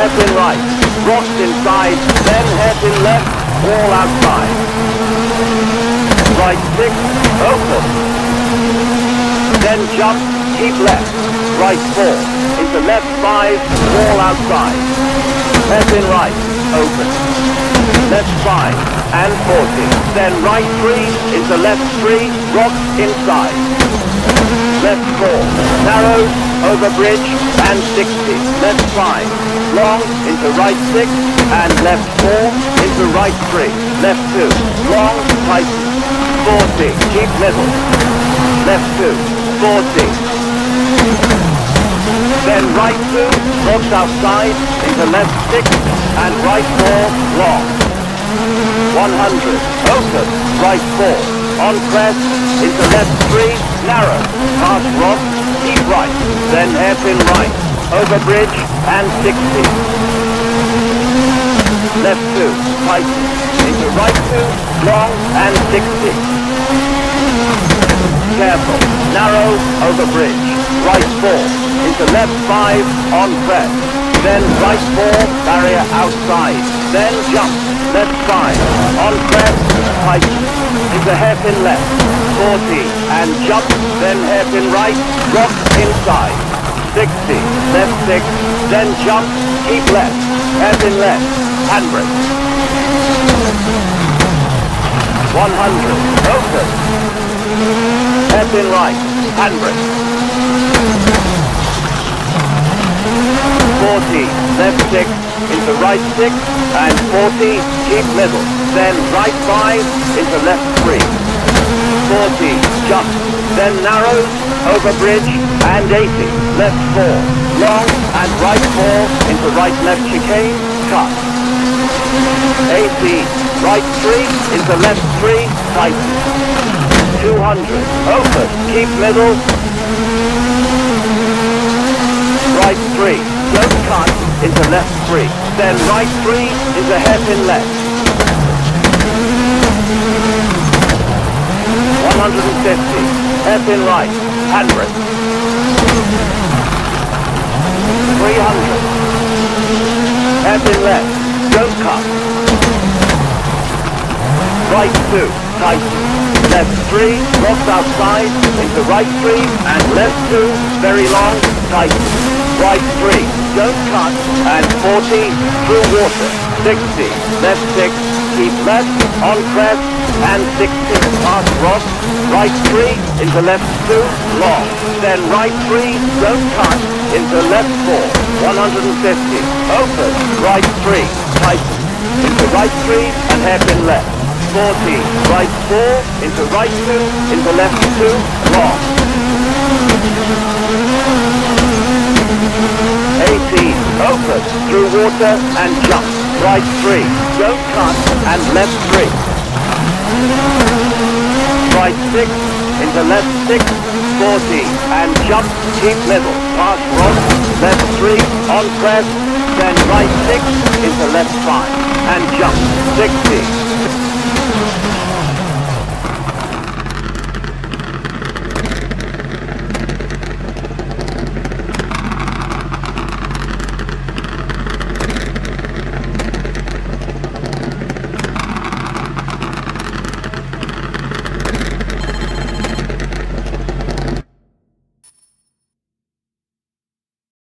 hairpin right, rocks inside, then hairpin left, wall outside. Right 6, open. Then jump, keep left. Right 4, into left 5, wall outside. Hairpin right, open. Left 5, and 40. Then right 3, into left 3, rocks inside. Left 4, narrows, over bridge, and 60. Left 5, long, into right 6, and left 4, into right 3. Left 2, long, tighten. 40, keep middle. Left 2, 40. Then right 2, rocks outside, into left 6, and right 4, long. 100, open, right 4, on crest, into left 3, narrow, past rock, keep right, then hairpin right, over bridge, and 60. Left 2, tighten, into right 2, long, and 60. Careful, narrow, over bridge, right 4, into left 5, on crest, then right 4, barrier outside, then jump, left 5, on crest, tighten, into hairpin left, 40, and jump, then hairpin right, rock inside, 60, left 6, then jump, keep left, hairpin left, handbrake. 100, open, hairpin right, handbrake. 40, left 6, into right 6, and 40, keep middle, then right 5, into left 3. 40, jump, then narrows, over bridge, and 80, left 4, long, and right 4, into right left chicane, cut. 80, right 3, into left 3, tighten. 200, open, keep middle. Right 3, don't cut, into left 3, then right 3, into hairpin left. 150, hairpin right, handbrake. 300, hairpin left, don't cut. Right 2, tighten. Left 3, rocks outside, into right 3, and left 2, very long, tighten. Right 3, don't cut, and 40, through water, 60, left 6, keep left, on crest, and 60, past rock, right 3, into left 2, long, then right 3, don't cut, into left 4, 150, open, right 3, tighten, into right 3, and hairpin left. 40, right 4, into right 2, into left 2, long. 18, open, through water and jump, right 3, don't cut, and left 3. Right 6, into left 6, 40, and jump, keep middle, past rock, left 3, on crest, then right 6, into left 5, and jump, 60.